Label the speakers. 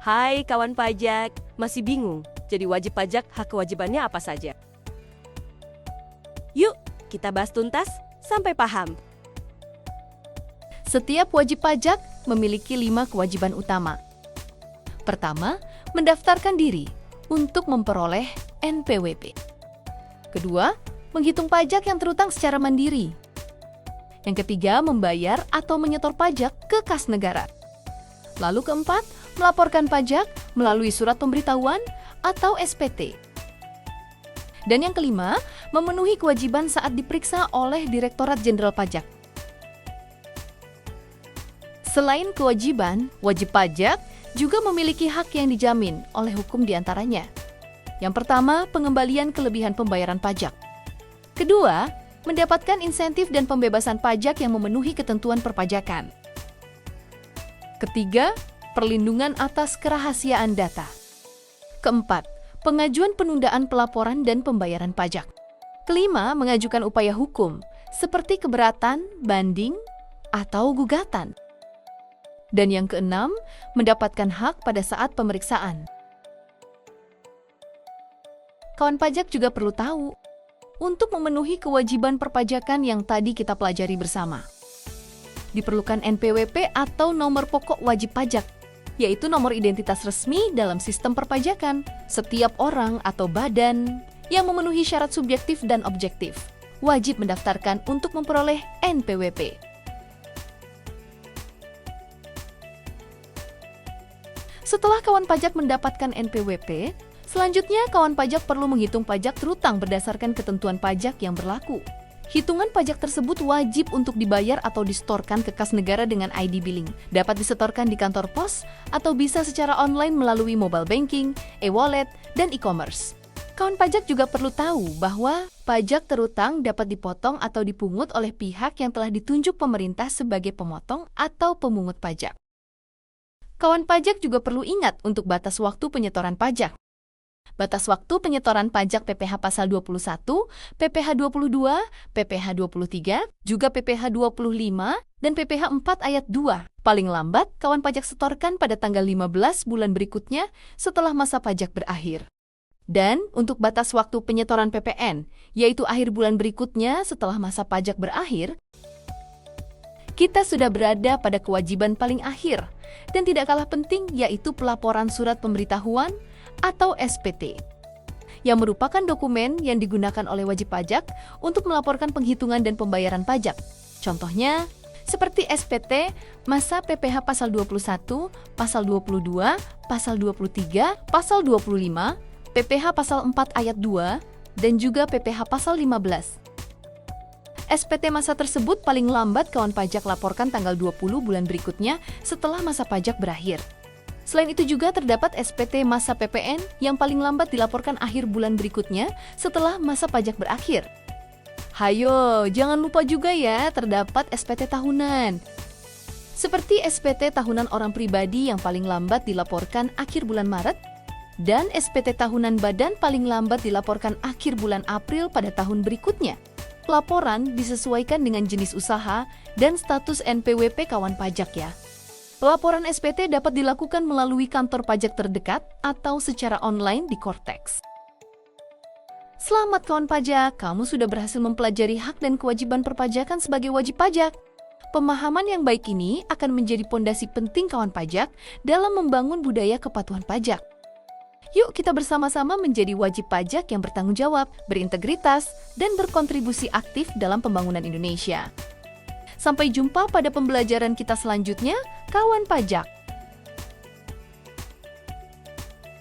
Speaker 1: Hai kawan pajak, masih bingung? Jadi wajib pajak hak kewajibannya apa saja? Yuk, kita bahas tuntas sampai paham.
Speaker 2: Setiap wajib pajak memiliki 5 kewajiban utama. Pertama, mendaftarkan diri untuk memperoleh NPWP. Kedua, menghitung pajak yang terutang secara mandiri. Yang ketiga, membayar atau menyetor pajak ke kas negara. Lalu keempat, melaporkan pajak melalui surat pemberitahuan atau SPT. Dan yang kelima, memenuhi kewajiban saat diperiksa oleh Direktorat Jenderal Pajak. Selain kewajiban, wajib pajak juga memiliki hak yang dijamin oleh hukum diantaranya. Yang pertama, pengembalian kelebihan pembayaran pajak. Kedua, mendapatkan insentif dan pembebasan pajak yang memenuhi ketentuan perpajakan. Ketiga, perlindungan atas kerahasiaan data. Keempat, pengajuan penundaan pelaporan dan pembayaran pajak. Kelima, mengajukan upaya hukum, seperti keberatan, banding, atau gugatan. Dan yang keenam, mendapatkan hak pada saat pemeriksaan. Kawan pajak juga perlu tahu, untuk memenuhi kewajiban perpajakan yang tadi kita pelajari bersama, diperlukan NPWP atau nomor pokok wajib pajak, yaitu nomor identitas resmi dalam sistem perpajakan. Setiap orang atau badan yang memenuhi syarat subjektif dan objektif wajib mendaftarkan untuk memperoleh NPWP. Setelah kawan pajak mendapatkan NPWP, selanjutnya kawan pajak perlu menghitung pajak terutang berdasarkan ketentuan pajak yang berlaku. Hitungan pajak tersebut wajib untuk dibayar atau disetorkan ke kas negara dengan ID billing. Dapat disetorkan di kantor pos atau bisa secara online melalui mobile banking, e-wallet, dan e-commerce. Kawan pajak juga perlu tahu bahwa pajak terutang dapat dipotong atau dipungut oleh pihak yang telah ditunjuk pemerintah sebagai pemotong atau pemungut pajak. Kawan pajak juga perlu ingat untuk batas waktu penyetoran pajak. Batas waktu penyetoran pajak PPh pasal 21, PPh 22, PPh 23, juga PPh 25, dan PPh 4 ayat 2. Paling lambat, kawan pajak setorkan pada tanggal 15 bulan berikutnya setelah masa pajak berakhir. Dan untuk batas waktu penyetoran PPN, yaitu akhir bulan berikutnya setelah masa pajak berakhir, kita sudah berada pada kewajiban paling akhir dan tidak kalah penting, yaitu pelaporan surat pemberitahuan atau SPT, yang merupakan dokumen yang digunakan oleh wajib pajak untuk melaporkan penghitungan dan pembayaran pajak. Contohnya, seperti SPT masa PPh pasal 21, pasal 22, pasal 23, pasal 25, PPh pasal 4 ayat 2, dan juga PPh pasal 15. SPT masa tersebut paling lambat kawan pajak laporkan tanggal 20 bulan berikutnya setelah masa pajak berakhir. Selain itu juga terdapat SPT masa PPN yang paling lambat dilaporkan akhir bulan berikutnya setelah masa pajak berakhir. Hayo, jangan lupa juga ya terdapat SPT tahunan. Seperti SPT tahunan orang pribadi yang paling lambat dilaporkan akhir bulan Maret, dan SPT tahunan badan paling lambat dilaporkan akhir bulan April pada tahun berikutnya. Laporan disesuaikan dengan jenis usaha dan status NPWP kawan pajak ya. Pelaporan SPT dapat dilakukan melalui kantor pajak terdekat atau secara online di Cortex. Selamat kawan pajak, kamu sudah berhasil mempelajari hak dan kewajiban perpajakan sebagai wajib pajak. Pemahaman yang baik ini akan menjadi pondasi penting kawan pajak dalam membangun budaya kepatuhan pajak. Yuk kita bersama-sama menjadi wajib pajak yang bertanggung jawab, berintegritas, dan berkontribusi aktif dalam pembangunan Indonesia. Sampai jumpa pada pembelajaran kita selanjutnya, kawan pajak.